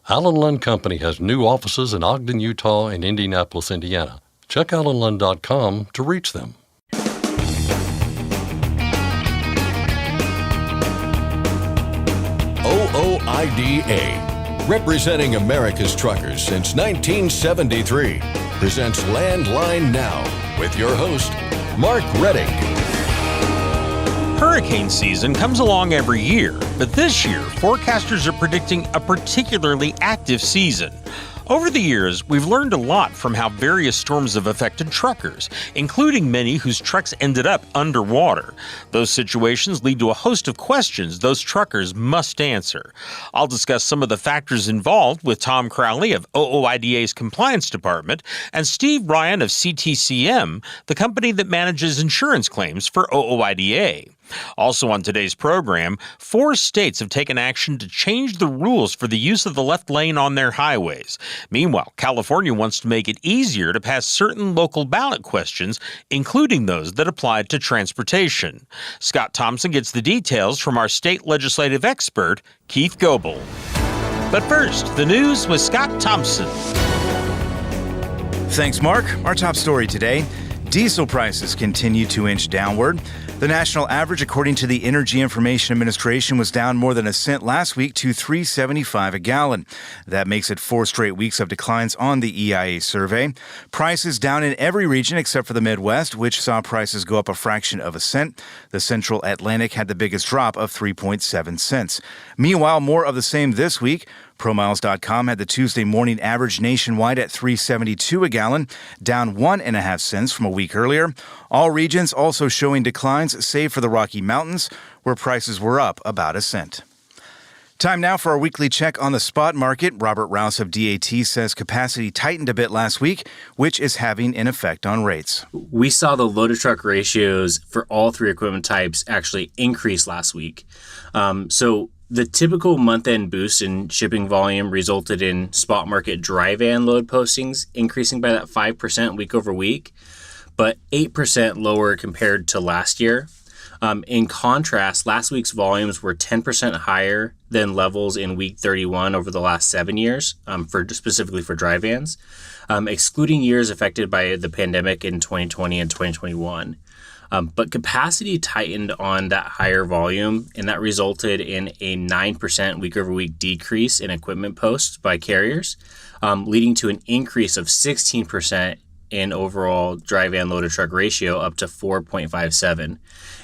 Allen Lund Company has new offices in Ogden, Utah and Indianapolis, Indiana. Check allenlund.com to reach them. OOIDA, representing America's truckers since 1973, presents Landline Now with your host, Mark Reddick. Hurricane season comes along every year, but this year, forecasters are predicting a particularly active season. Over the years, we've learned a lot from how various storms have affected truckers, including many whose trucks ended up underwater. Those situations lead to a host of questions those truckers must answer. I'll discuss some of the factors involved with Tom Crowley of OOIDA's Compliance Department and Steve Ryan of CTCM, the company that manages insurance claims for OOIDA. Also on today's program, 4 states have taken action to change the rules for the use of the left lane on their highways. Meanwhile, California wants to make it easier to pass certain local ballot questions, including those that apply to transportation. Scott Thompson gets the details from our state legislative expert, Keith Goebel. But first, the news with Scott Thompson. Thanks, Mark. Our top story today, diesel prices continue to inch downward. The national average, according to the Energy Information Administration, was down more than a cent last week to $3.75 a gallon. That makes it 4 straight weeks of declines on the EIA survey. Prices down in every region except for the Midwest, which saw prices go up a fraction of a cent. The Central Atlantic had the biggest drop of 3.7 cents. Meanwhile, more of the same this week. ProMiles.com had the Tuesday morning average nationwide at $3.72 a gallon, down 1.5 cents from a week earlier. All regions also showing declines, save for the Rocky Mountains, where prices were up about a cent. Time now for our weekly check on the spot market. Robert Rouse of DAT says capacity tightened a bit last week, which is having an effect on rates. We saw the load-to-truck ratios for all 3 equipment types actually increase last week. The typical month-end boost in shipping volume resulted in spot market dry van load postings increasing by that 5% week over week, but 8% lower compared to last year. In contrast, last week's volumes were 10% higher than levels in week 31 over the last 7 years, specifically for dry vans, excluding years affected by the pandemic in 2020 and 2021. But capacity tightened on that higher volume, and that resulted in a 9% week-over-week decrease in equipment posts by carriers, leading to an increase of 16% in overall dry van load-to-truck ratio up to 4.57.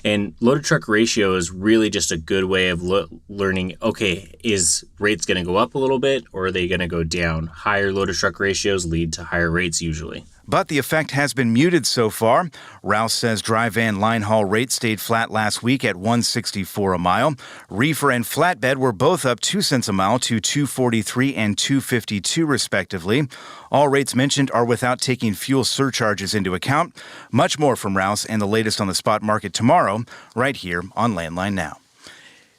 And load-to-truck ratio is really just a good way of learning, okay, is rates going to go up a little bit or are they going to go down? Higher load-to-truck ratios lead to higher rates usually. But the effect has been muted so far. Rouse says dry van line haul rates stayed flat last week at $1.64 a mile. Reefer and flatbed were both up 2 cents a mile to $2.43 and $2.52 respectively. All rates mentioned are without taking fuel surcharges into account. Much more from Rouse and the latest on the spot market tomorrow, right here on Landline Now.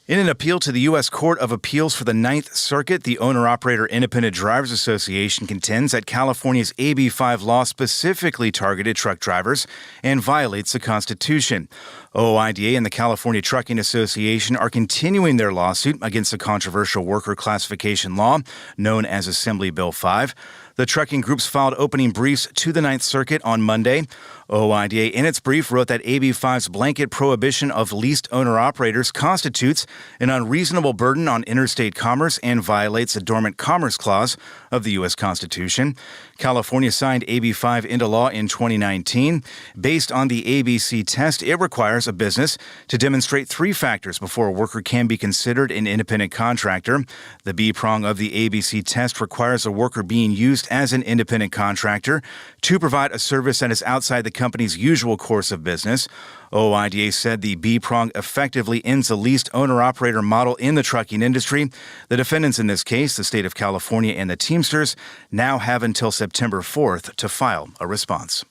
In an appeal to the U.S. Court of Appeals for the Ninth Circuit, the Owner-Operator Independent Drivers Association contends that California's AB5 law specifically targeted truck drivers and violates the Constitution. OOIDA and the California Trucking Association are continuing their lawsuit against the controversial worker classification law known as Assembly Bill 5. The trucking groups filed opening briefs to the Ninth Circuit on Monday. OOIDA, in its brief, wrote that AB5's blanket prohibition of leased owner-operators constitutes an unreasonable burden on interstate commerce and violates the Dormant Commerce Clause of the U.S. Constitution. California signed AB5 into law in 2019. Based on the ABC test, it requires a business to demonstrate 3 factors before a worker can be considered an independent contractor. The B prong of the ABC test requires a worker being used as an independent contractor to provide a service that is outside the company's usual course of business. OOIDA said the B prong effectively ends the leased owner-operator model in the trucking industry. The defendants in this case, the state of California and the Teamsters, now have until September 4th to file a response.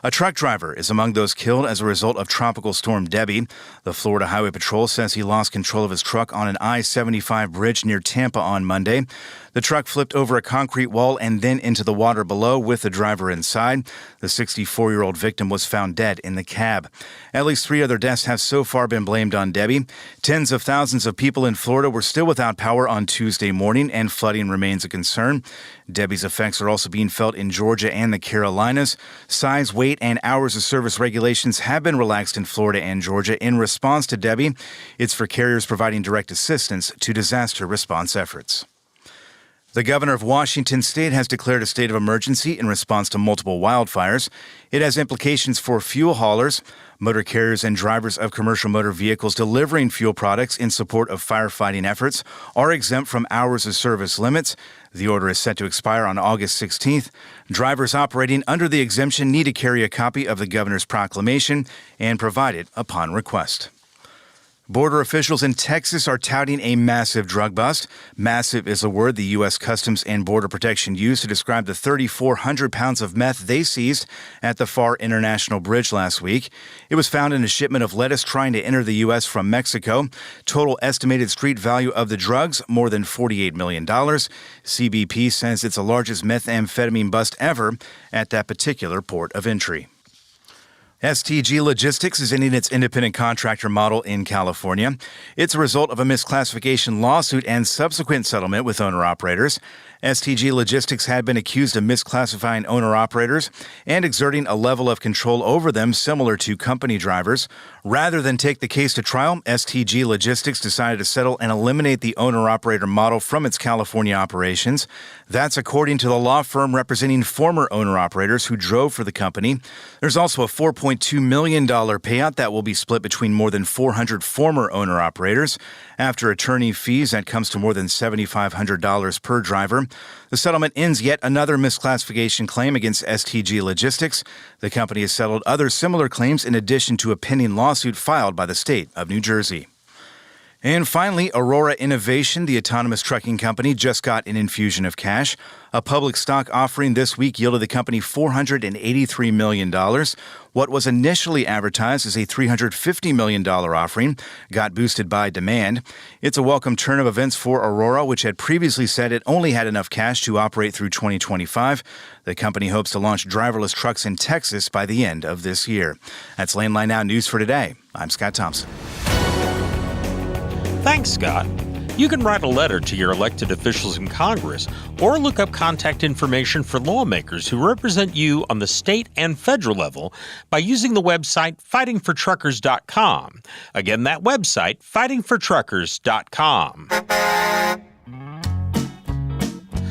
A truck driver is among those killed as a result of Tropical Storm Debbie. The Florida Highway Patrol says he lost control of his truck on an I-75 bridge near Tampa on Monday. The truck flipped over a concrete wall and then into the water below with the driver inside. The 64-year-old victim was found dead in the cab. At least 3 other deaths have so far been blamed on Debbie. Tens of thousands of people in Florida were still without power on Tuesday morning, and flooding remains a concern. Debbie's effects are also being felt in Georgia and the Carolinas. Size, weight, and hours of service regulations have been relaxed in Florida and Georgia in response to Debbie. It's for carriers providing direct assistance to disaster response efforts. The governor of Washington state has declared a state of emergency in response to multiple wildfires. It has implications for fuel haulers, motor carriers, and drivers of commercial motor vehicles delivering fuel products in support of firefighting efforts are exempt from hours of service limits. The order is set to expire on August 16th. Drivers operating under the exemption need to carry a copy of the governor's proclamation and provide it upon request. Border officials in Texas are touting a massive drug bust. Massive is a word the U.S. Customs and Border Protection used to describe the 3,400 pounds of meth they seized at the Far International Bridge last week. It was found in a shipment of lettuce trying to enter the U.S. from Mexico. Total estimated street value of the drugs, more than $48 million. CBP says it's the largest methamphetamine bust ever at that particular port of entry. STG Logistics is ending its independent contractor model in California. It's a result of a misclassification lawsuit and subsequent settlement with owner-operators. STG Logistics had been accused of misclassifying owner-operators and exerting a level of control over them similar to company drivers. Rather than take the case to trial, STG Logistics decided to settle and eliminate the owner-operator model from its California operations. That's according to the law firm representing former owner-operators who drove for the company. There's also a $4.2 million payout that will be split between more than 400 former owner-operators. After attorney fees, that comes to more than $7,500 per driver. The settlement ends yet another misclassification claim against STG Logistics. The company has settled other similar claims in addition to a pending lawsuit filed by the state of New Jersey. And finally, Aurora Innovation, the autonomous trucking company, just got an infusion of cash. A public stock offering this week yielded the company $483 million. What was initially advertised as a $350 million offering got boosted by demand. It's a welcome turn of events for Aurora, which had previously said it only had enough cash to operate through 2025. The company hopes to launch driverless trucks in Texas by the end of this year. That's Landline Now News for today. I'm Scott Thompson. Thanks, Scott. You can write a letter to your elected officials in Congress or look up contact information for lawmakers who represent you on the state and federal level by using the website fightingfortruckers.com. Again, that website, fightingfortruckers.com.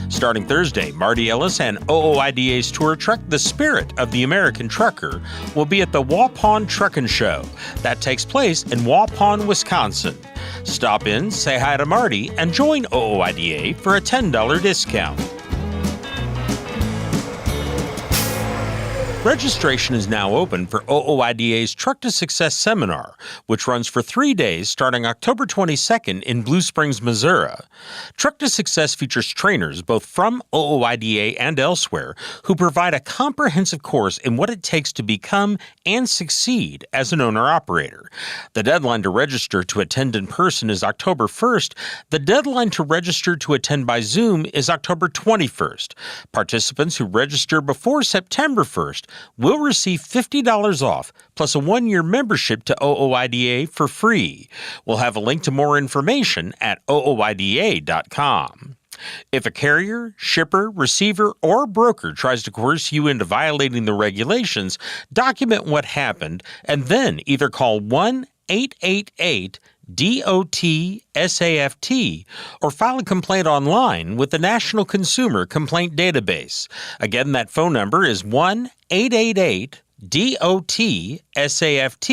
Starting Thursday, Marty Ellis and OOIDA's tour truck, The Spirit of the American Trucker, will be at the Waupun Truckin' Show. That takes place in Waupun, Wisconsin. Stop in, say hi to Marty, and join OOIDA for a $10 discount. Registration is now open for OOIDA's Truck to Success seminar, which runs for 3 days starting October 22nd in Blue Springs, Missouri. Truck to Success features trainers both from OOIDA and elsewhere who provide a comprehensive course in what it takes to become and succeed as an owner-operator. The deadline to register to attend in person is October 1st. The deadline to register to attend by Zoom is October 21st. Participants who register before September 1st will receive $50 off, plus a 1-year membership to OOIDA for free. We'll have a link to more information at OOIDA.com. If a carrier, shipper, receiver, or broker tries to coerce you into violating the regulations, document what happened and then either call 1-888-DOT-SAFT or file a complaint online with the National Consumer Complaint Database. Again, that phone number is 1-888-DOT-SAFT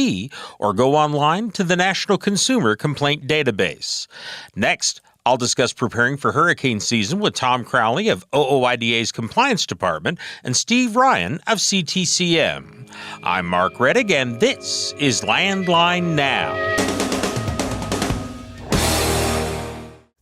or go online to the National Consumer Complaint Database. Next, I'll discuss preparing for hurricane season with Tom Crowley of OOIDA's Compliance Department and Steve Ryan of CTCM. I'm Mark Reddick, and this is Landline Now.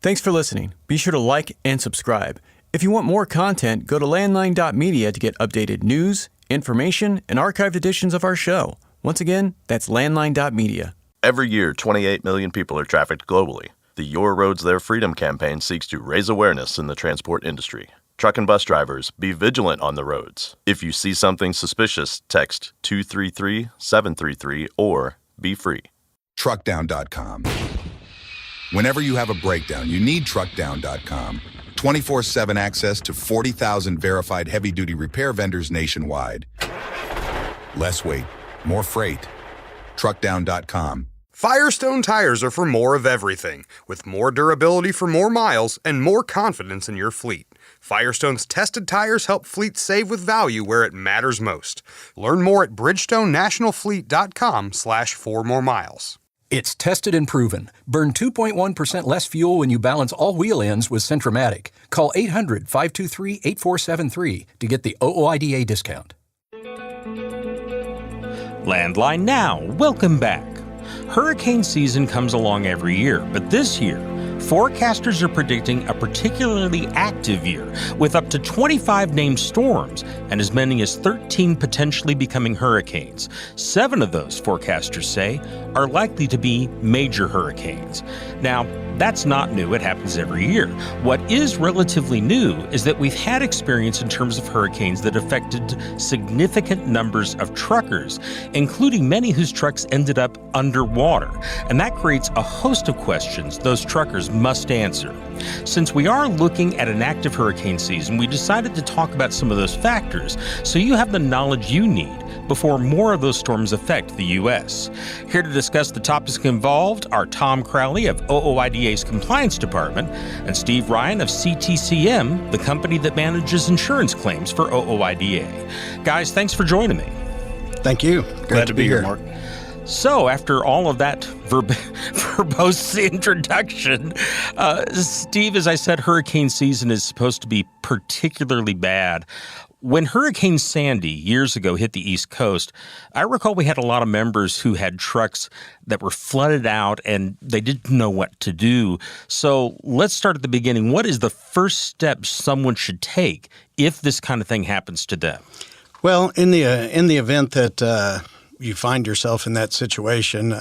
Thanks for listening. Be sure to like and subscribe. If you want more content, go to landline.media to get updated news, information, and archived editions of our show. Once again, that's landline.media. Every year, 28 million people are trafficked globally. The Your Roads, Their Freedom campaign seeks to raise awareness in the transport industry. Truck and bus drivers, be vigilant on the roads. If you see something suspicious, text 233-733 or be free. Truckdown.com. Whenever you have a breakdown, you need Truckdown.com. 24/7 access to 40,000 verified heavy-duty repair vendors nationwide. Less weight, more freight. Truckdown.com. Firestone tires are for more of everything, with more durability for more miles and more confidence in your fleet. Firestone's tested tires help fleets save with value where it matters most. Learn more at bridgestonenationalfleet.com/4moremiles. It's tested and proven. Burn 2.1% less fuel when you balance all wheel ends with Centromatic. Call 800-523-8473 to get the OOIDA discount. Landline Now, welcome back. Hurricane season comes along every year, but this year, forecasters are predicting a particularly active year with up to 25 named storms and as many as 13 potentially becoming hurricanes. 7 of those, forecasters say, are likely to be major hurricanes. Now, that's not new. It happens every year. What is relatively new is that we've had experience in terms of hurricanes that affected significant numbers of truckers, including many whose trucks ended up underwater. And that creates a host of questions those truckers must answer. Since we are looking at an active hurricane season, we decided to talk about some of those factors so you have the knowledge you need before more of those storms affect the U.S. Here to discuss the topics involved are Tom Crowley of OOIDA's Compliance Department and Steve Ryan of CTCM, the company that manages insurance claims for OOIDA. Guys, thanks for joining me. Thank you. Glad to be here, Mark. So, after all of that verbose introduction, Steve, as I said, hurricane season is supposed to be particularly bad. When Hurricane Sandy years ago hit the East Coast, I recall we had a lot of members who had trucks that were flooded out and they didn't know what to do. So let's start at the beginning. What is the first step someone should take if this kind of thing happens to them? Well, in the event that you find yourself in that situation,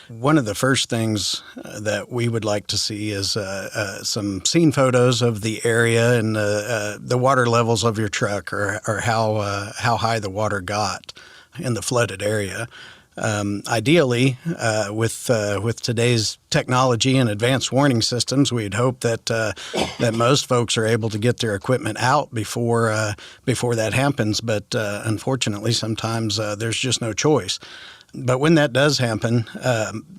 one of the first things that we would like to see is some scene photos of the area and the water levels of your truck, or how high the water got in the flooded area. Ideally, with today's technology and advanced warning systems, we'd hope that most folks are able to get their equipment out before that happens. But unfortunately, sometimes there's just no choice. But when that does happen,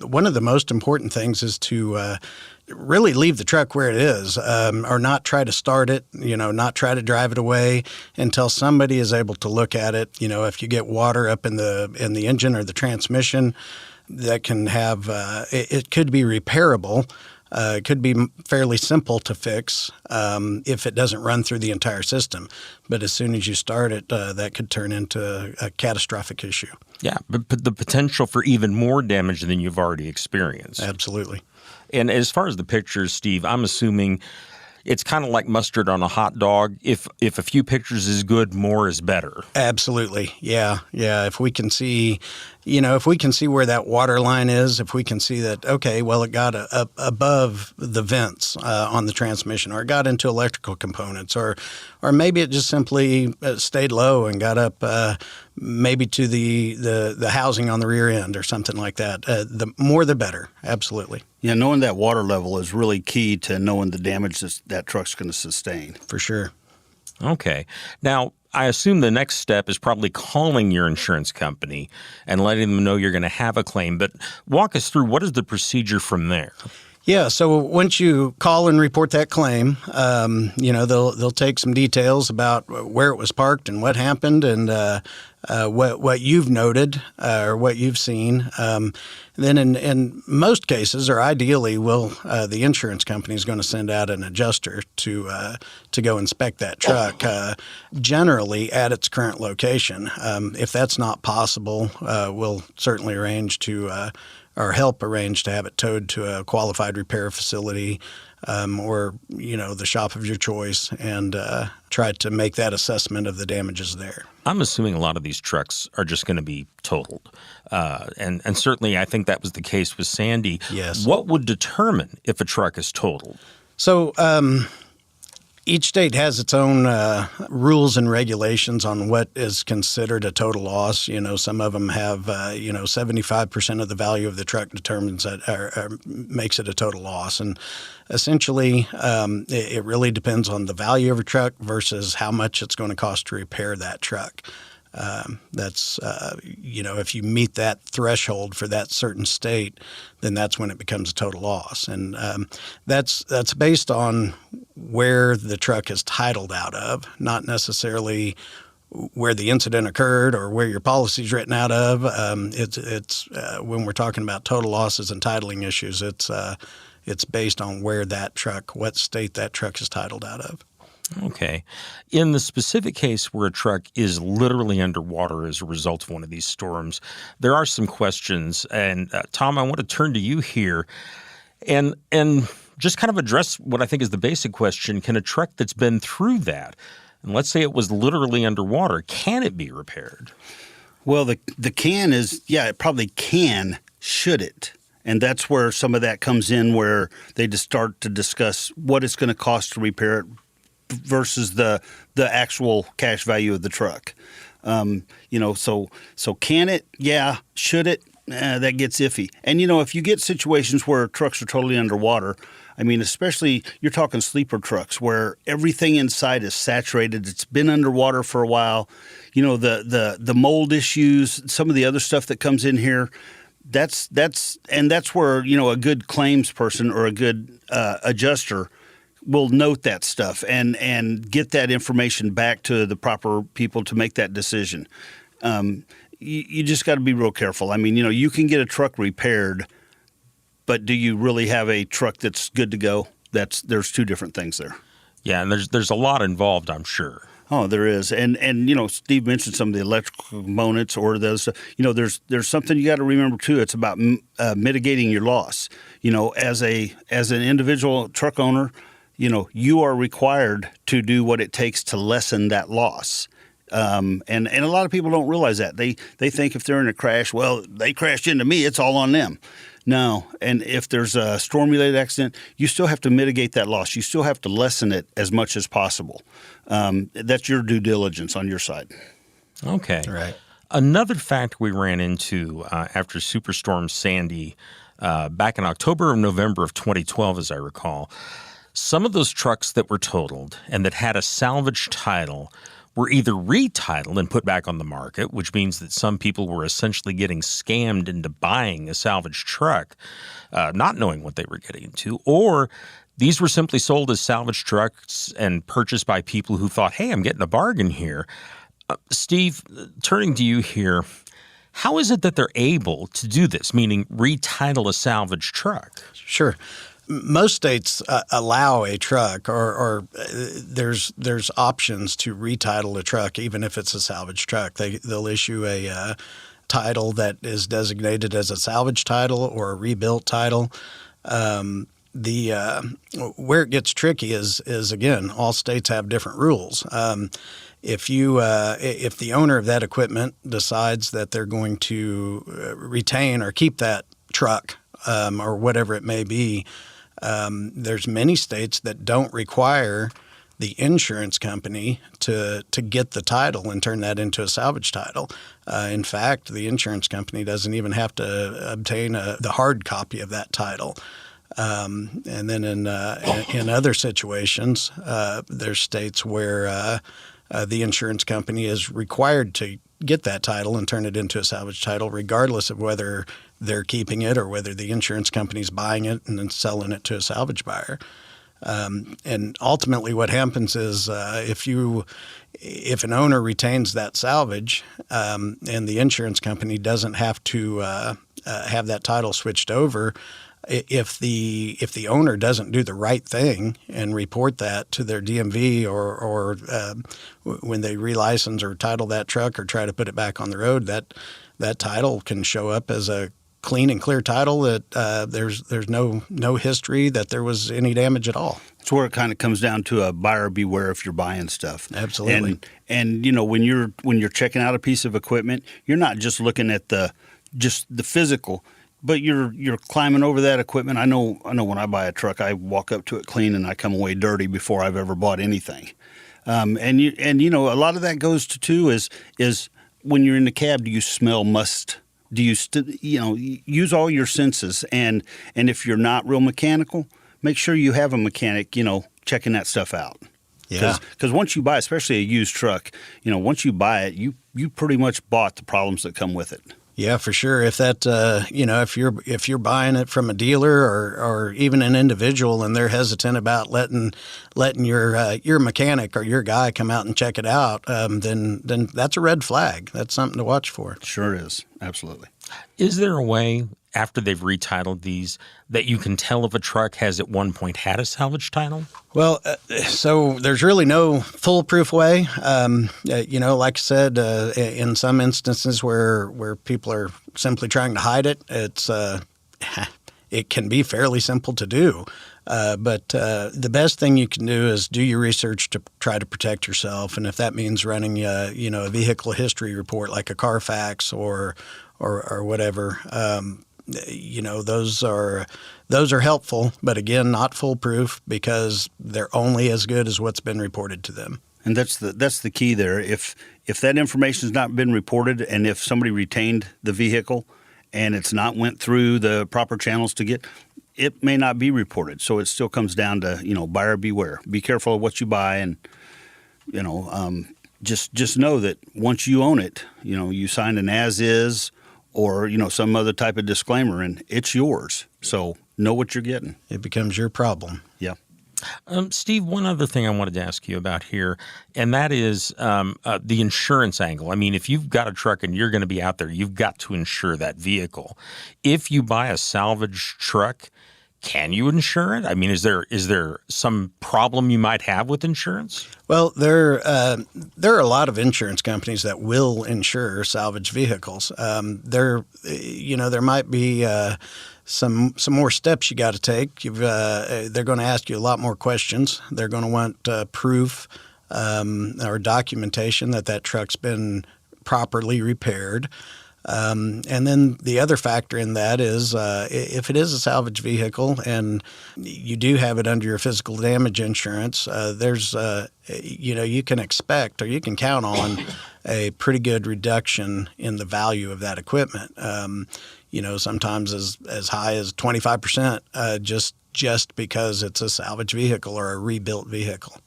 one of the most important things is to really leave the truck where it is, or not try to start it, not try to drive it away until somebody is able to look at it. If you get water up in the engine or the transmission, that can have, it could be repairable. It could be fairly simple to fix if it doesn't run through the entire system. But as soon as you start it, that could turn into a catastrophic issue. Yeah, but the potential for even more damage than you've already experienced. Absolutely. And as far as the pictures, Steve, I'm assuming it's kind of like mustard on a hot dog. If a few pictures is good, more is better. Absolutely. Yeah. If we can see, where that water line is, if we can see that, okay, well, it got up above the vents on the transmission, or it got into electrical components, or maybe it just simply stayed low and got up maybe to the housing on the rear end or something like that. The more the better. Absolutely. Yeah, knowing that water level is really key to knowing the damage that truck's going to sustain. For sure. Okay. Now, I assume the next step is probably calling your insurance company and letting them know you're going to have a claim. But walk us through, what is the procedure from there? Yeah, so once you call and report that claim, they'll take some details about where it was parked and what happened and what you've noted or what you've seen. Then in most cases, or ideally, the insurance company is going to send out an adjuster to go inspect that truck, generally at its current location. If that's not possible, we'll certainly arrange to or help arrange to have it towed to a qualified repair facility or, the shop of your choice and try to make that assessment of the damages there. I'm assuming a lot of these trucks are just going to be totaled. And certainly I think that was the case with Sandy. Yes. What would determine if a truck is totaled? So each state has its own rules and regulations on what is considered a total loss. Some of them have, 75% of the value of the truck determines that or makes it a total loss. And essentially, it really depends on the value of a truck versus how much it's going to cost to repair that truck. That's, if you meet that threshold for that certain state, then that's when it becomes a total loss. And that's based on where the truck is titled out of, not necessarily where the incident occurred or where your policy is written out of. It's when we're talking about total losses and titling issues, it's based on where that truck, what state that truck is titled out of. Okay. In the specific case where a truck is literally underwater as a result of one of these storms, there are some questions. And Tom, I want to turn to you here and just kind of address what I think is the basic question. Can a truck that's been through that, and let's say it was literally underwater, can it be repaired? Well, the can is, it probably can. Should it? And that's where some of that comes in, where they just start to discuss what it's going to cost to repair it versus the actual cash value of the truck. So can it? Yeah. Should it? That gets iffy. And, if you get situations where trucks are totally underwater, especially you're talking sleeper trucks where everything inside is saturated. It's been underwater for a while. The mold issues, some of the other stuff that comes in here, that's where, a good claims person or a good adjuster will note that stuff and get that information back to the proper people to make that decision. You just got to be real careful. You can get a truck repaired, but do you really have a truck that's good to go? There's two different things there. Yeah, and there's a lot involved, I'm sure. Oh, there is. And Steve mentioned some of the electrical components or those. There's something you got to remember too. It's about mitigating your loss. As an individual truck owner, you are required to do what it takes to lessen that loss. And a lot of people don't realize that. They think if they're in a crash, well, they crashed into me, it's all on them. No. And if there's a storm-related accident, you still have to mitigate that loss. You still have to lessen it as much as possible. That's your due diligence on your side. Okay. Right. Another fact we ran into after Superstorm Sandy back in October or November of 2012, as I recall, some of those trucks that were totaled and that had a salvage title were either retitled and put back on the market, which means that some people were essentially getting scammed into buying a salvage truck, not knowing what they were getting into, or these were simply sold as salvage trucks and purchased by people who thought, hey, I'm getting a bargain here. Steve, turning to you here, how is it that they're able to do this, meaning retitle a salvage truck? Sure. Most states allow a truck or there's options to retitle a truck, even if it's a salvage truck. They'll issue a title that is designated as a salvage title or a rebuilt title. Where it gets tricky is again, all states have different rules. If the owner of that equipment decides that they're going to retain or keep that truck or whatever it may be, there's many states that don't require the insurance company to get the title and turn that into a salvage title. In fact, the insurance company doesn't even have to obtain the hard copy of that title. And then in other situations, there's states where the insurance company is required to get that title and turn it into a salvage title, regardless of whether they're keeping it or whether the insurance company's buying it and then selling it to a salvage buyer. And ultimately what happens is if an owner retains that salvage and the insurance company doesn't have to have that title switched over, if the owner doesn't do the right thing and report that to their DMV or when they relicense or title that truck or try to put it back on the road, that title can show up as a clean and clear title that there's no history that there was any damage at all. It's where it kind of comes down to a buyer beware if you're buying stuff. Absolutely. And when you're checking out a piece of equipment, you're not just looking at the physical, but you're climbing over that equipment. I know when I buy a truck, I walk up to it clean and I come away dirty before I've ever bought anything. And a lot of that goes to too is when you're in the cab, do you smell must? Do you use all your senses? And if you're not real mechanical, make sure you have a mechanic, checking that stuff out. Yeah. Because once you buy, especially a used truck, once you buy it, you pretty much bought the problems that come with it. Yeah, for sure. If that, if you're buying it from a dealer or even an individual and they're hesitant about letting your mechanic or your guy come out and check it out, then that's a red flag. That's something to watch for. Sure is. Absolutely. Is there a way after they've retitled these that you can tell if a truck has at one point had a salvage title? Well, so there's really no foolproof way. Like I said, in some instances where people are simply trying to hide it, it can be fairly simple to do. But the best thing you can do is do your research to try to protect yourself. And if that means running, a vehicle history report like a Carfax or whatever, those are helpful, but again, not foolproof because they're only as good as what's been reported to them. And that's the key there. If that information has not been reported, and if somebody retained the vehicle and it's not went through the proper channels to get, it may not be reported. So it still comes down to buyer beware. Be careful of what you buy, and just know that once you own it, you sign an as is or some other type of disclaimer, and it's yours. So know what you're getting. It becomes your problem. Yeah. Steve, one other thing I wanted to ask you about here, and that is the insurance angle. I mean, if you've got a truck and you're going to be out there, you've got to insure that vehicle. If you buy a salvage truck, can you insure it? I mean, is there some problem you might have with insurance? Well, there are a lot of insurance companies that will insure salvage vehicles. There might be some more steps you got to take. They're going to ask you a lot more questions. They're going to want proof or documentation that truck's been properly repaired. And then the other factor in that is if it is a salvage vehicle and you do have it under your physical damage insurance, you can expect or you can count on a pretty good reduction in the value of that equipment. Sometimes as high as 25%, just because it's a salvage vehicle or a rebuilt vehicle.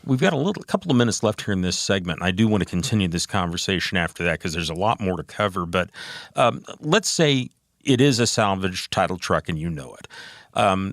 We've got a couple of minutes left here in this segment. I do want to continue this conversation after that because there's a lot more to cover. But let's say it is a salvage title truck and you know it.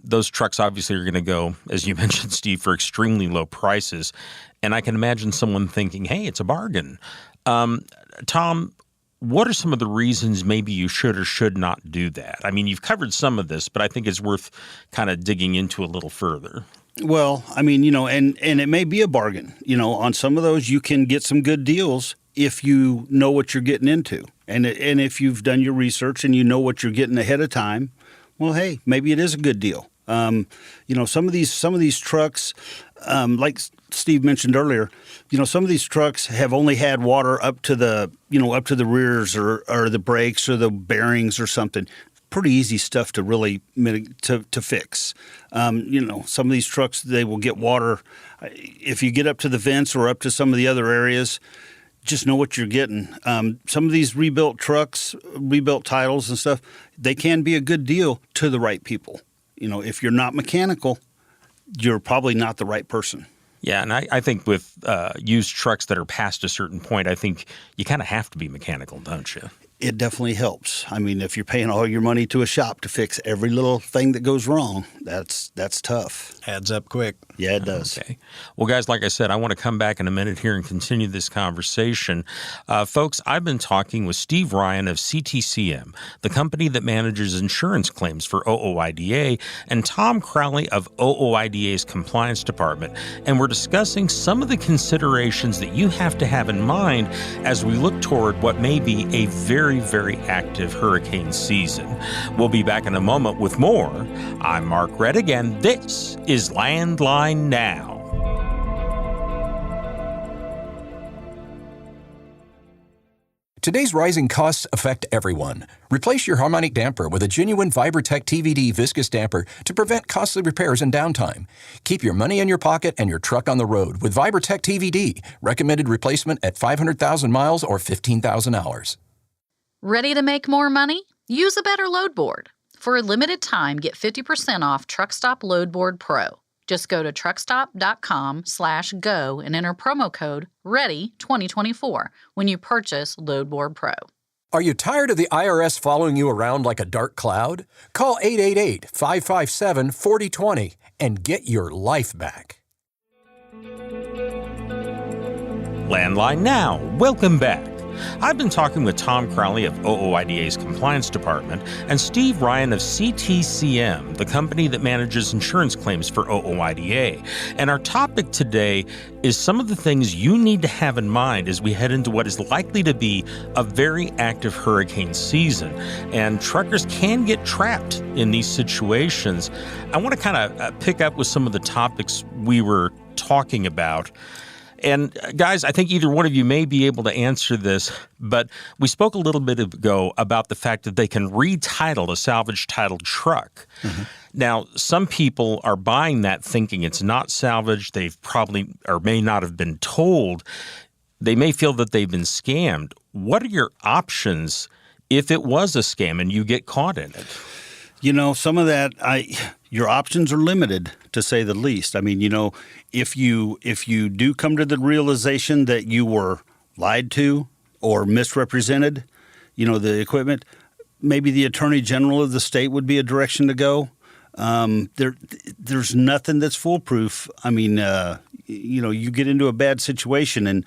Those trucks obviously are going to go, as you mentioned, Steve, for extremely low prices. And I can imagine someone thinking, hey, it's a bargain. Tom, what are some of the reasons maybe you should or should not do that? I mean, you've covered some of this, but I think it's worth kind of digging into a little further. Well, I mean, and it may be a bargain. On some of those you can get some good deals if you know what you're getting into. And if you've done your research and you know what you're getting ahead of time, well, hey, maybe it is a good deal. Some of these trucks, like Steve mentioned earlier, some of these trucks have only had water up to the rears or the brakes or the bearings or something. Pretty easy stuff to really to fix. Some of these trucks, they will get water. If you get up to the vents or up to some of the other areas, just know what you're getting. Some of these rebuilt trucks, rebuilt titles and stuff, they can be a good deal to the right people. If you're not mechanical, you're probably not the right person. Yeah, and I think with used trucks that are past a certain point, I think you kind of have to be mechanical, don't you? It definitely helps. I mean, if you're paying all your money to a shop to fix every little thing that goes wrong, that's tough. Adds up quick. Yeah, it does. Okay. Well, guys, like I said, I want to come back in a minute here and continue this conversation. Folks, I've been talking with Steve Ryan of CTCM, the company that manages insurance claims for OOIDA, and Tom Crowley of OOIDA's Compliance Department. And we're discussing some of the considerations that you have to have in mind as we look toward what may be a very, very active hurricane season. We'll be back in a moment with more. I'm Mark Reddick, and this is Landline Now. Today's rising costs affect everyone. Replace your harmonic damper with a genuine Vibertech TVD viscous damper to prevent costly repairs and downtime. Keep your money in your pocket and your truck on the road with Vibertech TVD. Recommended replacement at 500,000 miles or 15,000 hours. Ready to make more money? Use a better load board. For a limited time, get 50% off TruckStop Load Board Pro. Just go to truckstop.com/go and enter promo code READY2024 when you purchase Load Board Pro. Are you tired of the IRS following you around like a dark cloud? Call 888-557-4020 and get your life back. Landline Now. Welcome back. I've been talking with Tom Crowley of OOIDA's Compliance Department and Steve Ryan of CTCM, the company that manages insurance claims for OOIDA. And our topic today is some of the things you need to have in mind as we head into what is likely to be a very active hurricane season. And truckers can get trapped in these situations. I want to kind of pick up with some of the topics we were talking about. And guys, I think either one of you may be able to answer this, but we spoke a little bit ago about the fact that they can retitle a salvage titled truck. Mm-hmm. Now, some people are buying that thinking it's not salvage. They've probably or may not have been told. They may feel that they've been scammed. What are your options if it was a scam and you get caught in it? You know, some of that, your options are limited, to say the least. I mean, you know, if you do come to the realization that you were lied to or misrepresented, you know, the equipment, maybe the Attorney General of the state would be a direction to go. There's nothing that's foolproof. I mean, you know, you get into a bad situation, and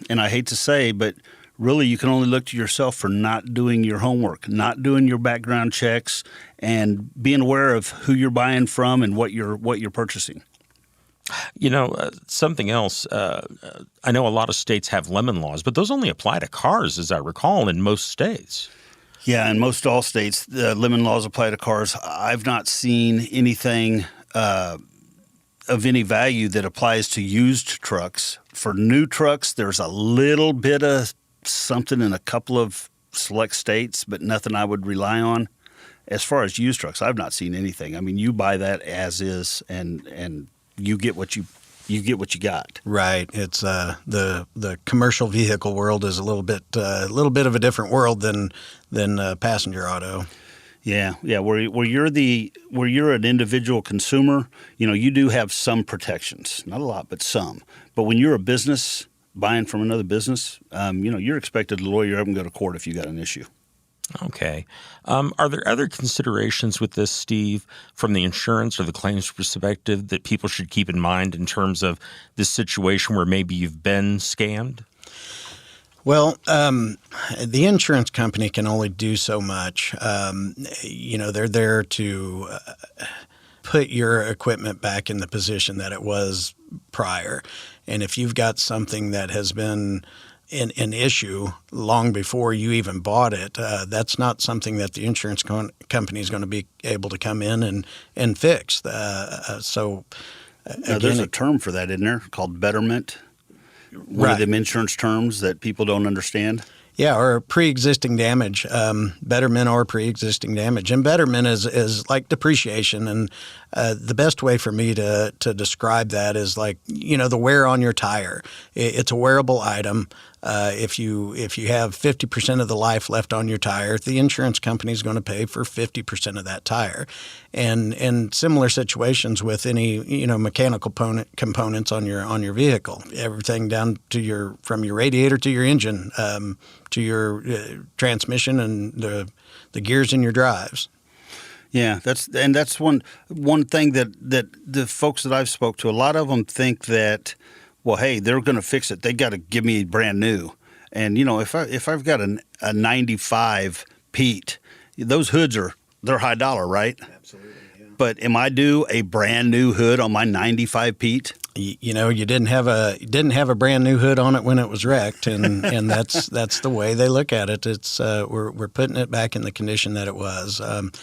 and I hate to say, but really, you can only look to yourself for not doing your homework, not doing your background checks, and being aware of who you're buying from and what you're purchasing. You know, something else, I know a lot of states have lemon laws, but those only apply to cars, as I recall, in most states. Yeah, in most all states, the lemon laws apply to cars. I've not seen anything of any value that applies to used trucks. For new trucks, there's a little bit of something in a couple of select states, but nothing I would rely on. As far as used trucks, I've not seen anything. I mean, you buy that as is, and you get what you got. Right. It's the commercial vehicle world is a little bit of a different world than passenger auto. Yeah. Where you're an individual consumer, you know, you do have some protections, not a lot, but some. But when you're a business buying from another business, you know, you're expected to lawyer up and go to court if you got an issue. Okay. Are there other considerations with this, Steve, from the insurance or the claims perspective that people should keep in mind in terms of this situation where maybe you've been scammed? Well, the insurance company can only do so much. You know, they're there to put your equipment back in the position that it was prior. And if you've got something that has been an issue long before you even bought it, that's not something that the insurance company is going to be able to come in and fix. So now, there's a term for that, isn't there, called betterment? One of them insurance terms that people don't understand. Yeah, or pre-existing damage, betterment or pre-existing damage. And betterment is like depreciation. And the best way for me to describe that is like, you know, the wear on your tire. It's a wearable item. If you have 50% of the life left on your tire, the insurance company is going to pay for 50% of that tire. And in similar situations with any, you know, mechanical components on your vehicle, everything down to from your radiator to your engine, to your transmission and the gears in your drives. Yeah, that's one thing that the folks that I've spoke to, a lot of them think that, well, hey, they're going to fix it. They got to give me brand new. And if I've got a 95 Pete, those hoods they're high dollar, right? Absolutely. Yeah. But am I due a brand new hood on my 95 Pete? You didn't have a brand new hood on it when it was wrecked, and that's the way they look at it. It's we're putting it back in the condition that it was, and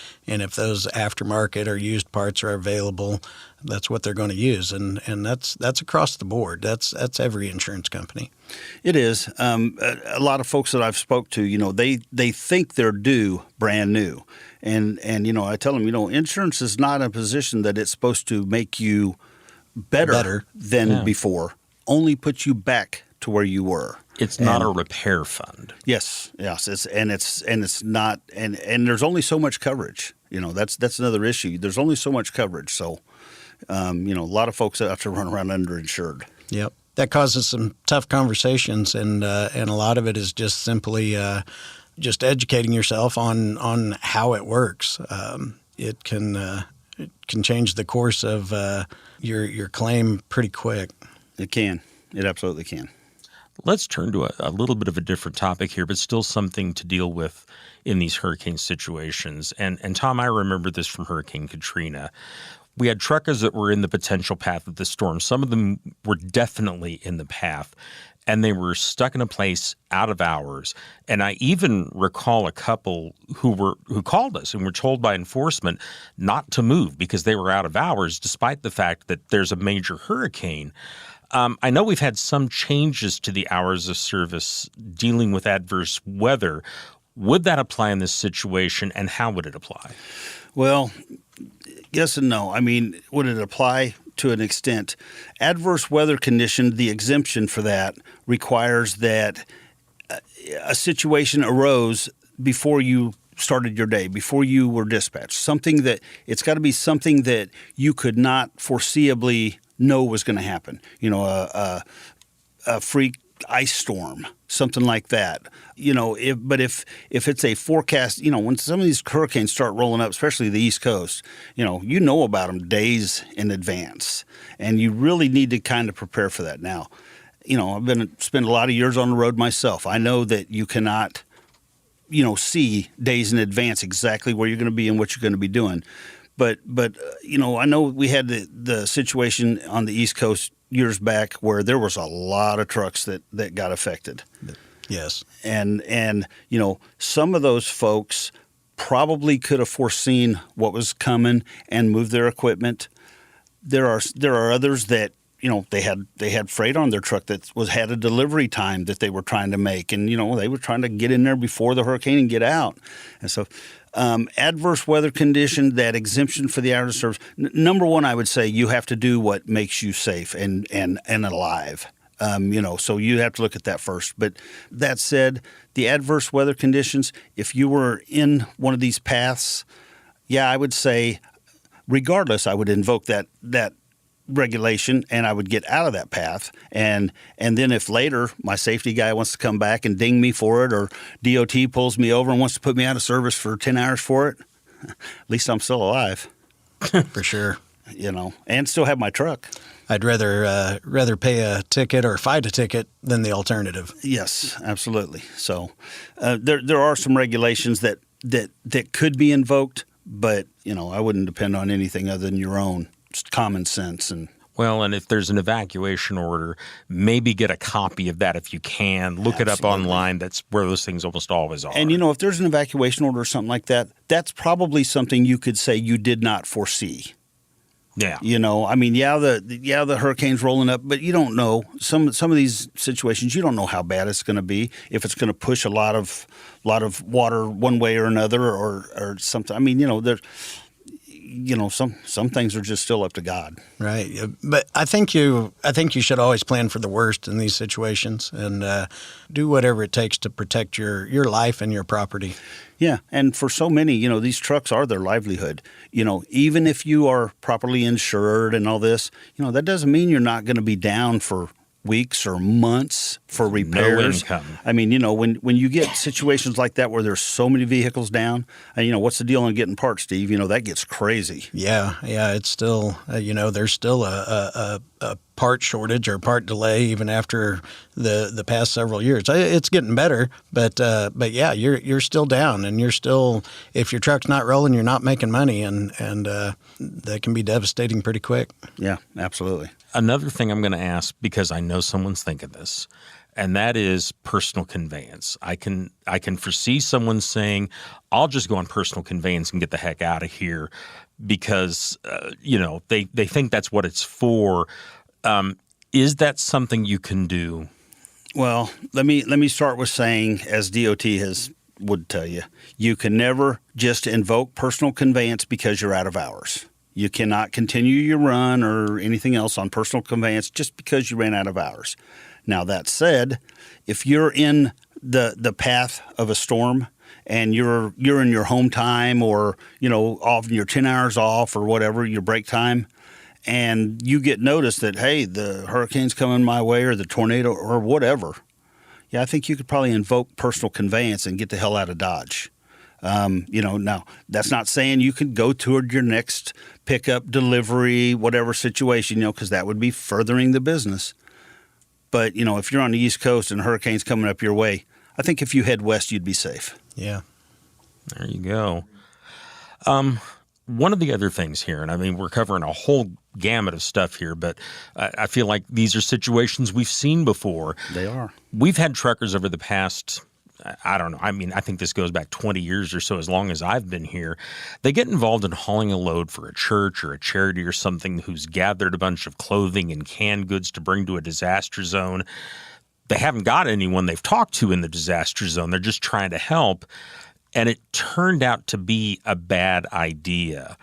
if those aftermarket or used parts are available, that's what they're going to use, and that's across the board. That's every insurance company. It is. A lot of folks that I've spoke to, they think they're due brand new, and I tell them, insurance is not a position that it's supposed to make you better than before, only put you back to where you were. It's not a repair fund. Yes. It's not, and there's only so much coverage. That's another issue. There's only so much coverage. So, a lot of folks have to run around underinsured. Yep. That causes some tough conversations, and a lot of it is just simply just educating yourself on how it works. It can change the course of your claim pretty quick. It can. It absolutely can. Let's turn to a little bit of a different topic here, but still something to deal with in these hurricane situations. And Tom, I remember this from Hurricane Katrina. We had truckers that were in the potential path of the storm. Some of them were definitely in the path, and they were stuck in a place out of hours. And I even recall a couple who called us and were told by enforcement not to move because they were out of hours, despite the fact that there's a major hurricane. I know we've had some changes to the hours of service dealing with adverse weather. Would that apply in this situation, and how would it apply? Well, yes and no. I mean, would it apply to an extent? Adverse weather condition, the exemption for that requires that a situation arose before you started your day, before you were dispatched. It's got to be something that you could not foreseeably know was going to happen. A freak ice storm, something like that. If it's a forecast, when some of these hurricanes start rolling up, especially the East Coast, you know about them days in advance, and you really need to kind of prepare for that. Now, I've spent a lot of years on the road myself. I know that you cannot, see days in advance exactly where you're going to be and what you're going to be doing. But I know we had the situation on the East Coast years back where there was a lot of trucks that got affected. Yes. And some of those folks probably could have foreseen what was coming and moved their equipment. There are others that they had freight on their truck that had a delivery time that they were trying to make, and they were trying to get in there before the hurricane and get out. And so adverse weather condition, that exemption for the hours of service, number one, I would say you have to do what makes you safe and alive. So you have to look at that first. But that said, the adverse weather conditions, if you were in one of these paths, I would say regardless, I would invoke that regulation and I would get out of that path. And then if later my safety guy wants to come back and ding me for it, or DOT pulls me over and wants to put me out of service for 10 hours for it, at least I'm still alive. For sure. And still have my truck. I'd rather pay a ticket or fight a ticket than the alternative. Yes, absolutely. So there are some regulations that could be invoked, but I wouldn't depend on anything other than your own common sense. And if there's an evacuation order, maybe get a copy of that if you can. Look it up online. That's where those things almost always are. And if there's an evacuation order or something like that, that's probably something you could say you did not foresee. Yeah. The hurricane's rolling up, but you don't know. Some of these situations, you don't know how bad it's going to be, if it's going to push a lot of water one way or another, or something. Some things are just still up to God. Right. But I think you should always plan for the worst in these situations and do whatever it takes to protect your life and your property. Yeah. And for so many, these trucks are their livelihood. Even if you are properly insured and all this, that doesn't mean you're not going to be down for weeks or months for repairs. No income. I mean, when you get situations like that where there's so many vehicles down, and what's the deal on getting parts, Steve? That gets crazy. Yeah, it's still, there's still a part shortage or part delay even after the past several years. It's getting better, but yeah, you're still down, and you're still, if your truck's not rolling, you're not making money, and that can be devastating pretty quick. Yeah, absolutely. Another thing I'm going to ask, because I know someone's thinking this, and that is personal conveyance. I can foresee someone saying, "I'll just go on personal conveyance and get the heck out of here," because they think that's what it's for. Is that something you can do? Well, let me start with saying, as DOT would tell you, you can never just invoke personal conveyance because you're out of hours. You cannot continue your run or anything else on personal conveyance just because you ran out of hours. Now, that said, if you're in the path of a storm and you're in your home time, or off your 10 hours off or whatever, your break time, and you get notice that, hey, the hurricane's coming my way or the tornado or whatever, yeah, I think you could probably invoke personal conveyance and get the hell out of Dodge. Now, that's not saying you could go toward your next pickup, delivery, whatever situation, because that would be furthering the business. But, if you're on the East Coast and a hurricane's coming up your way, I think if you head west, you'd be safe. Yeah. There you go. One of the other things here, and I mean, we're covering a whole gamut of stuff here, but I feel like these are situations we've seen before. They are. We've had truckers over the past, I don't know, I mean, I think this goes back 20 years or so, as long as I've been here. They get involved in hauling a load for a church or a charity or something who's gathered a bunch of clothing and canned goods to bring to a disaster zone. They haven't got anyone they've talked to in the disaster zone. They're just trying to help. And it turned out to be a bad idea.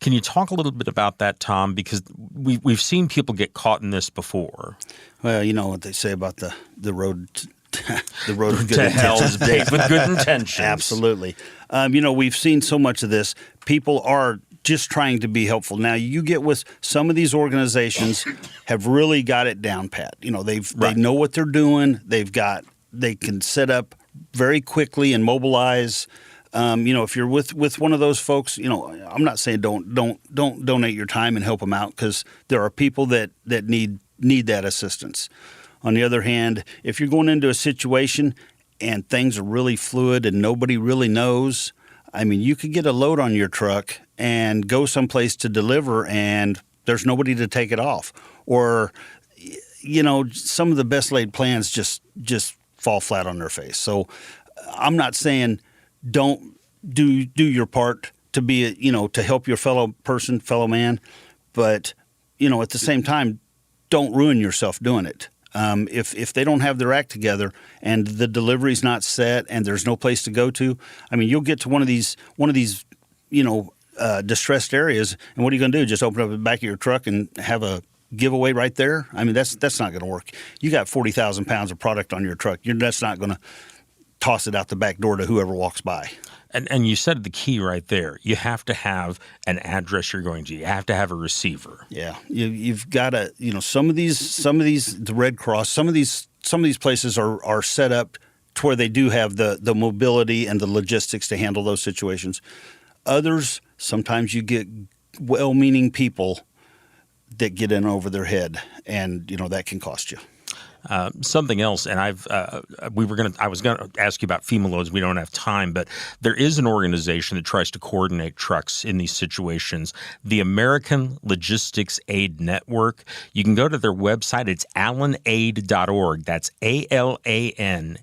Can you talk a little bit about that, Tom? Because we've seen people get caught in this before. Well, you know what they say about the road the road of good to hell is paved with good intentions. Absolutely. We've seen so much of this. People are just trying to be helpful. Now, you get with some of these organizations have really got it down pat. They know what they're doing. They can set up very quickly and mobilize. If you're with one of those folks, I'm not saying don't donate your time and help them out, because there are people that need that assistance. On the other hand, if you're going into a situation and things are really fluid and nobody really knows, I mean, you could get a load on your truck and go someplace to deliver and there's nobody to take it off. Or, some of the best laid plans just fall flat on their face. So I'm not saying don't do your part to be, to help your fellow man, but, at the same time, don't ruin yourself doing it. If they don't have their act together and the delivery's not set and there's no place to go to, I mean, you'll get to one of these distressed areas, and what are you going to do? Just open up the back of your truck and have a giveaway right there? I mean, that's not going to work. You got 40,000 pounds of product on your truck. That's not going to toss it out the back door to whoever walks by. And you said the key right there. You have to have an address you're going to. You have to have a receiver. Yeah, you've got to. Some of these, the Red Cross, some of these places are set up to where they do have the mobility and the logistics to handle those situations. Others, sometimes you get well-meaning people that get in over their head, and that can cost you. Something else, and I was going to ask you about FEMA loads. We don't have time, but there is an organization that tries to coordinate trucks in these situations, the American Logistics Aid Network. You can go to their website. It's ALANAID.org. That's ALANAID.org.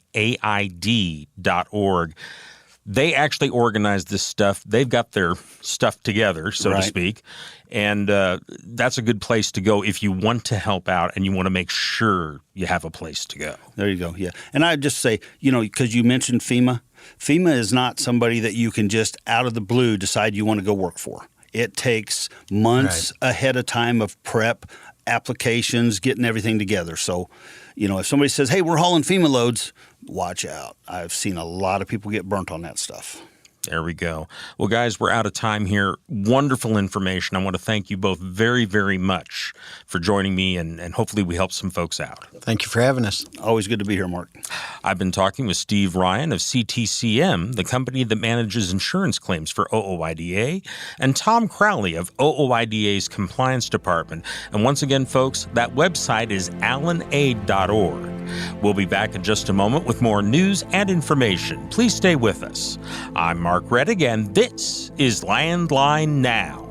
They actually organize this stuff. They've got their stuff together, so to speak. And that's a good place to go if you want to help out and you want to make sure you have a place to go. There you go, yeah. And I'd just say, because you mentioned FEMA, FEMA is not somebody that you can just out of the blue decide you want to go work for. It takes months ahead of time of prep, applications, getting everything together. So, if somebody says, hey, we're hauling FEMA loads, watch out. I've seen a lot of people get burnt on that stuff. There we go. Well, guys, we're out of time here. Wonderful information. I want to thank you both very, very much for joining me, and hopefully we help some folks out. Thank you for having us. Always good to be here, Mark. I've been talking with Steve Ryan of CTCM, the company that manages insurance claims for OOIDA, and Tom Crowley of OOIDA's Compliance Department. And once again, folks, that website is allenaid.org. We'll be back in just a moment with more news and information. Please stay with us. I'm Mark Reddick, and this is Landline Now.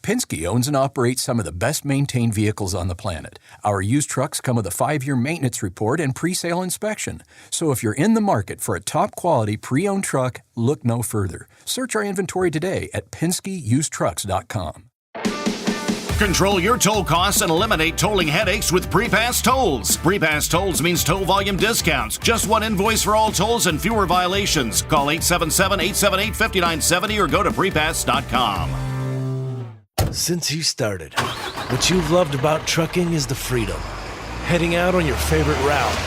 Penske owns and operates some of the best-maintained vehicles on the planet. Our used trucks come with a 5-year maintenance report and pre-sale inspection. So if you're in the market for a top-quality pre-owned truck, look no further. Search our inventory today at PenskeUsedTrucks.com. Control your toll costs and eliminate tolling headaches with Prepass Tolls. Prepass Tolls means toll volume discounts. Just one invoice for all tolls and fewer violations. Call 877-878-5970 or go to Prepass.com. Since you started, what you've loved about trucking is the freedom. Heading out on your favorite route,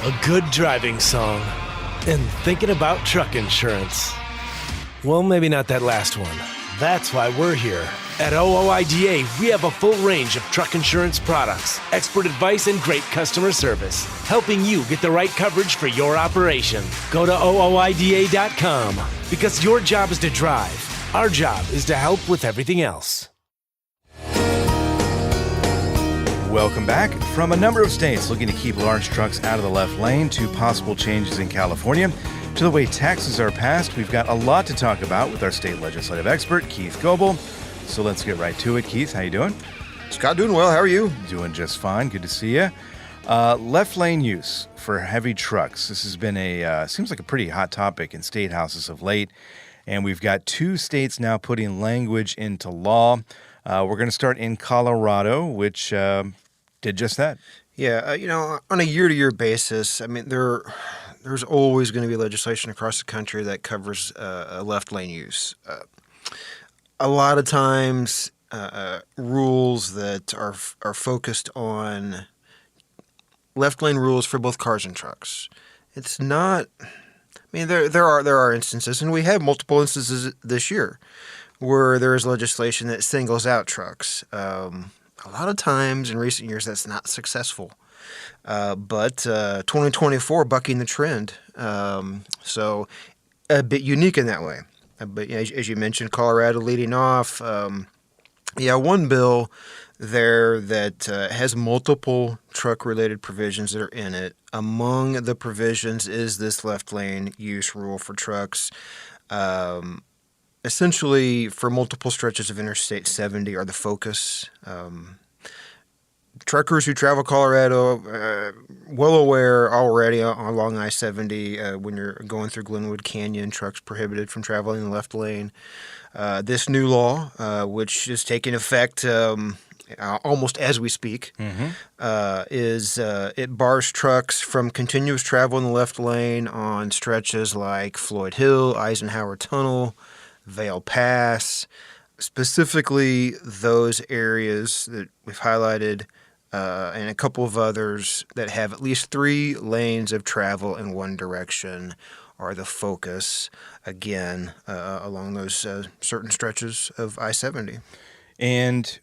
a good driving song, and thinking about truck insurance. Well, maybe not that last one. That's why we're here. At OOIDA, we have a full range of truck insurance products, expert advice, and great customer service, helping you get the right coverage for your operation. Go to OOIDA.com, because your job is to drive. Our job is to help with everything else. Welcome back. From a number of states looking to keep large trucks out of the left lane to possible changes in California to the way taxes are passed, we've got a lot to talk about with our state legislative expert, Keith Goebel. So let's get right to it. Keith, how you doing? Scott, doing well. How are you? Doing just fine. Good to see you. Left lane use for heavy trucks. This has been seems like a pretty hot topic in state houses of late. And we've got 2 states now putting language into law. We're going to start in Colorado, which did just that. Yeah, on a year-to-year basis, I mean, there's always going to be legislation across the country that covers left lane use. A lot of times, rules that are focused on left lane rules for both cars and trucks. It's not. I mean, there are instances, and we have multiple instances this year where there is legislation that singles out trucks. A lot of times in recent years, that's not successful. But 2024 bucking the trend, so a bit unique in that way. But as you mentioned, Colorado leading off. One bill there that has multiple truck-related provisions that are in it. Among the provisions is this left lane use rule for trucks. Essentially, for multiple stretches of Interstate 70 are the focus. Truckers who travel Colorado, well aware already along I-70 when you're going through Glenwood Canyon, trucks prohibited from traveling in the left lane. This new law, which is taking effect almost as we speak, it bars trucks from continuous travel in the left lane on stretches like Floyd Hill, Eisenhower Tunnel, Vail Pass, specifically those areas that we've highlighted, and a couple of others that have at least 3 lanes of travel in one direction are the focus, again, along those certain stretches of I-70. And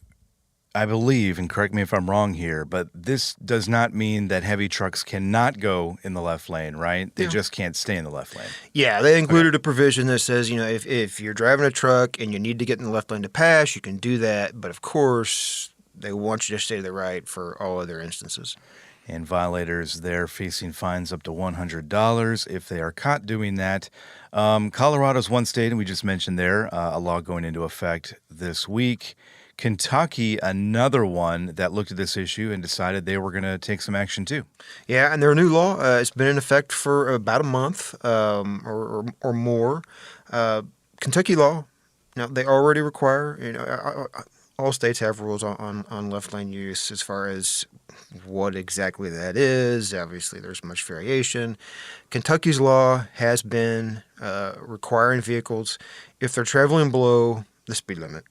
I believe, and correct me if I'm wrong here, but this does not mean that heavy trucks cannot go in the left lane, right? They just can't stay in the left lane. Yeah, they included a provision that says, if you're driving a truck and you need to get in the left lane to pass, you can do that. But of course, they want you to stay to the right for all other instances. And violators, they're facing fines up to $100 if they are caught doing that. Colorado's one state, and we just mentioned there, a law going into effect this week. Kentucky, another one that looked at this issue and decided they were going to take some action too. Yeah, and their new law, it's been in effect for about a month or more. Kentucky law, they already require, all states have rules on left lane use as far as what exactly that is. Obviously, there's much variation. Kentucky's law has been requiring vehicles, if they're traveling below the speed limit,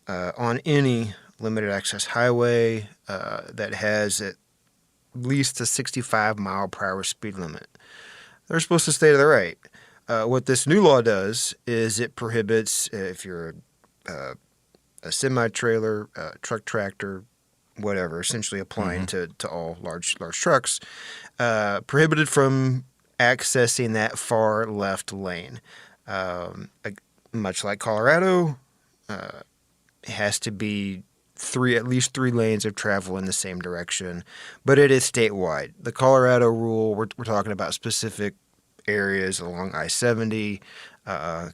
on any limited access highway that has least a 65 mile per hour speed limit. They're supposed to stay to the right. What this new law does is it prohibits, if you're a semi-trailer, truck, tractor, whatever, essentially applying to all large trucks, prohibited from accessing that far left lane. Much like Colorado, it has to be at least three lanes of travel in the same direction, but it is statewide. The Colorado rule, we're talking about specific areas along I-70,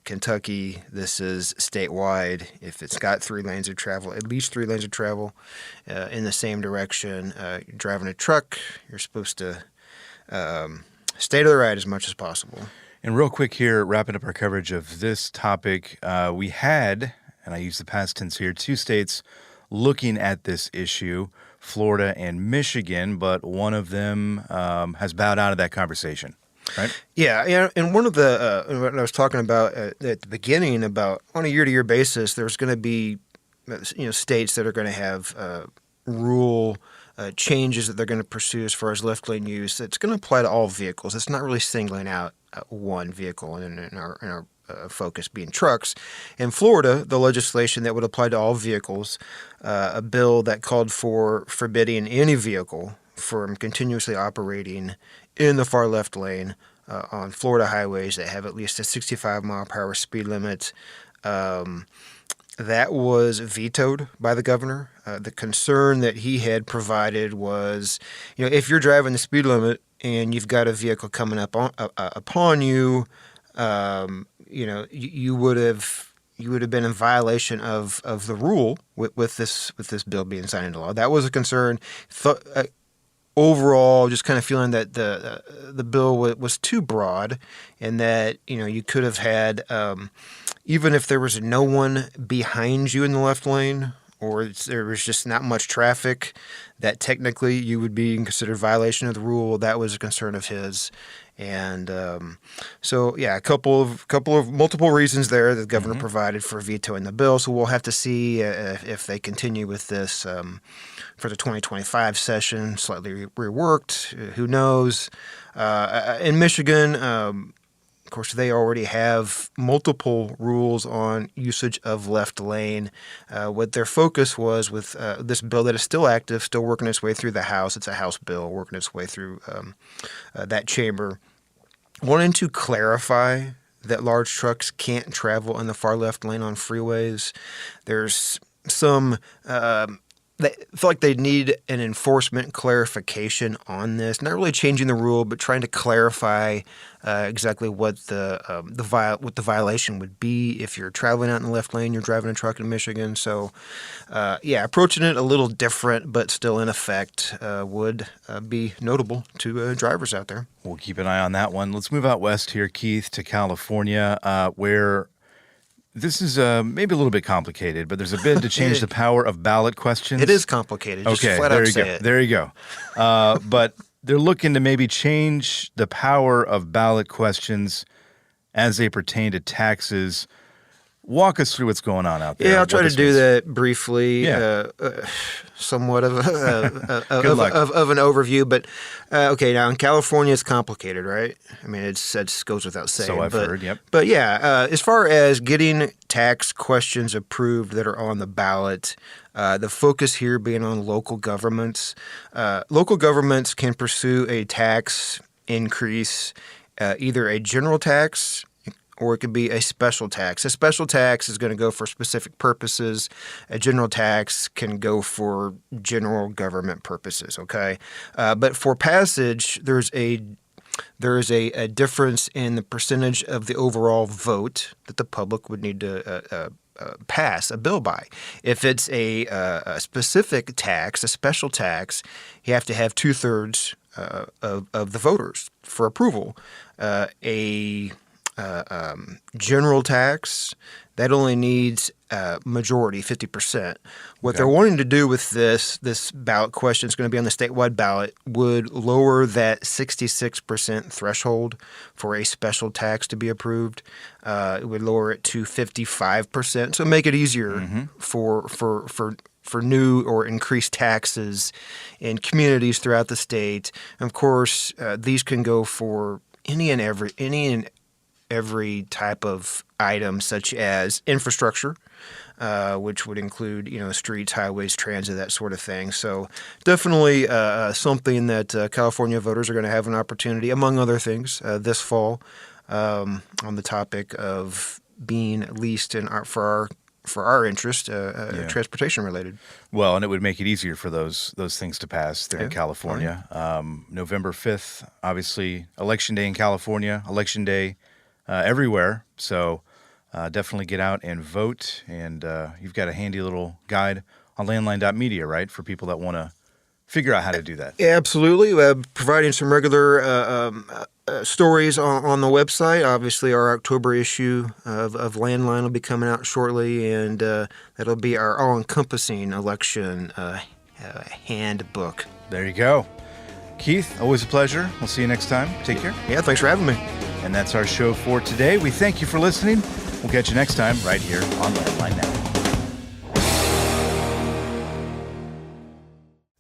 Kentucky. This is statewide. If it's got 3 lanes of travel, at least 3 lanes of travel in the same direction, you're driving a truck, you're supposed to stay to the right as much as possible. And real quick here, wrapping up our coverage of this topic, we had, and I use the past tense here, 2 states looking at this issue, Florida and Michigan, but one of them has bowed out of that conversation, right? Yeah, and one of the, what I was talking about at the beginning about on a year-to-year basis, there's going to be, states that are going to have rule changes that they're going to pursue as far as left lane use. It's going to apply to all vehicles. It's not really singling out one vehicle in our focus being trucks. In Florida, the legislation that would apply to all vehicles, a bill that called for forbidding any vehicle from continuously operating in the far left lane on Florida highways that have at least a 65 mile per hour speed limit. That was vetoed by the governor. The concern that he had provided was, if you're driving the speed limit and you've got a vehicle coming up upon you, you would have been in violation of the rule with this bill being signed into law. That was a concern. Overall, just kind of feeling that the bill was too broad, and that you could have had, even if there was no one behind you in the left lane, or there was just not much traffic, that technically you would be considered violation of the rule. That was a concern of his. And so, yeah, a couple of multiple reasons there that the governor provided for vetoing the bill. So we'll have to see if they continue with this for the 2025 session, slightly reworked. Who knows? In Michigan, of course, they already have multiple rules on usage of left lane. What their focus was with this bill that is still active, still working its way through the House. It's a House bill working its way through that chamber. Wanting to clarify that large trucks can't travel in the far left lane on freeways. There's some they feel like they need an enforcement clarification on this. Not really changing the rule, but trying to clarify exactly what the violation would be if you're traveling out in the left lane, you're driving a truck in Michigan. So, approaching it a little different, but still in effect, would be notable to drivers out there. We'll keep an eye on that one. Let's move out west here, Keith, to California, where this is maybe a little bit complicated, but there's a bid to change the power of ballot questions. It is complicated. Just okay, flat there out you say go. it. There you go. But they're looking to maybe change the power of ballot questions as they pertain to taxes. Walk us through what's going on out there. Yeah, I'll try to do that briefly. Yeah. Somewhat of Good luck. of an overview, but okay. Now in California, it's complicated, right? I mean, it goes without saying. So I've heard. Yep. But yeah, as far as getting tax questions approved that are on the ballot, the focus here being on local governments. Local governments can pursue a tax increase, either a general tax, or it could be a special tax. A special tax is going to go for specific purposes. A general tax can go for general government purposes, okay? But for passage, there is a difference in the percentage of the overall vote that the public would need to pass a bill by. If it's a specific tax, a special tax, you have to have 2/3 of the voters for approval. General tax, that only needs majority, 50%. What they're wanting to do with this ballot question is going to be on the statewide ballot, would lower that 66% threshold for a special tax to be approved. It would lower it to 55%, so make it easier for new or increased taxes in communities throughout the state. And of course, these can go for any and every type of item, such as infrastructure, which would include, streets, highways, transit, that sort of thing. So definitely something that California voters are going to have an opportunity, among other things, this fall on the topic of being least for our interest, transportation related. Well, and it would make it easier for those things to pass there in California. November 5th, obviously, Election Day in California, Election Day everywhere. So definitely get out and vote. And you've got a handy little guide on landline.media, right, for people that want to figure out how to do that. Absolutely. Providing some regular stories on the website. Obviously, our October issue of Landline will be coming out shortly, and that'll be our all-encompassing election handbook. There you go. Keith, always a pleasure. We'll see you next time. Take care. Yeah, thanks for having me. And that's our show for today. We thank you for listening. We'll catch you next time right here on Landline Now.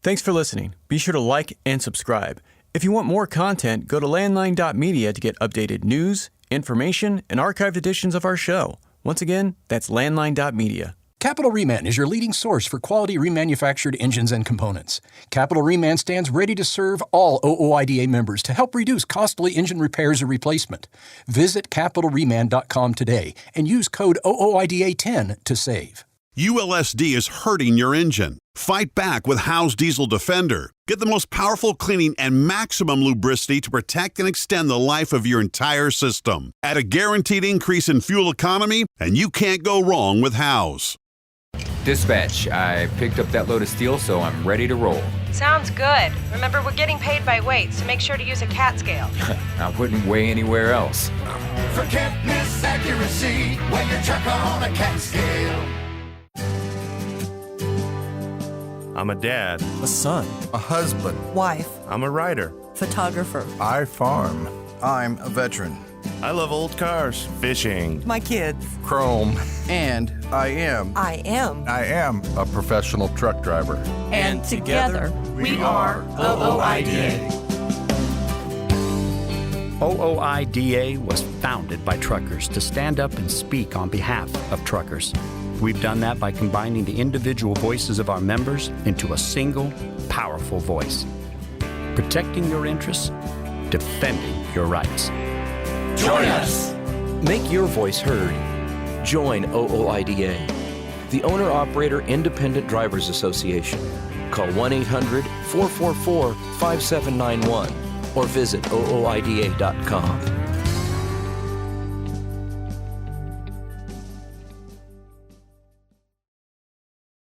Thanks for listening. Be sure to like and subscribe. If you want more content, go to landline.media to get updated news, information, and archived editions of our show. Once again, that's landline.media. Capital Reman is your leading source for quality remanufactured engines and components. Capital Reman stands ready to serve all OOIDA members to help reduce costly engine repairs or replacement. Visit capitalreman.com today and use code OOIDA10 to save. ULSD is hurting your engine. Fight back with Howe's Diesel Defender. Get the most powerful cleaning and maximum lubricity to protect and extend the life of your entire system. At a guaranteed increase in fuel economy, and you can't go wrong with Howe's. Dispatch, I picked up that load of steel, so I'm ready to roll. Sounds good. Remember, we're getting paid by weight, so make sure to use a CAT scale. I wouldn't weigh anywhere else. Forget miss accuracy when your truck on a CAT scale. I'm a dad, a son, a husband, wife, I'm a writer, photographer. I farm. I'm a veteran. I love old cars, fishing, my kids, chrome, and I am a professional truck driver. And together we are OOIDA. OOIDA was founded by truckers to stand up and speak on behalf of truckers. We've done that by combining the individual voices of our members into a single, powerful voice. Protecting your interests, defending your rights. Join us! Make your voice heard. Join OOIDA, the Owner-Operator Independent Drivers Association. Call 1-800-444-5791 or visit OOIDA.com.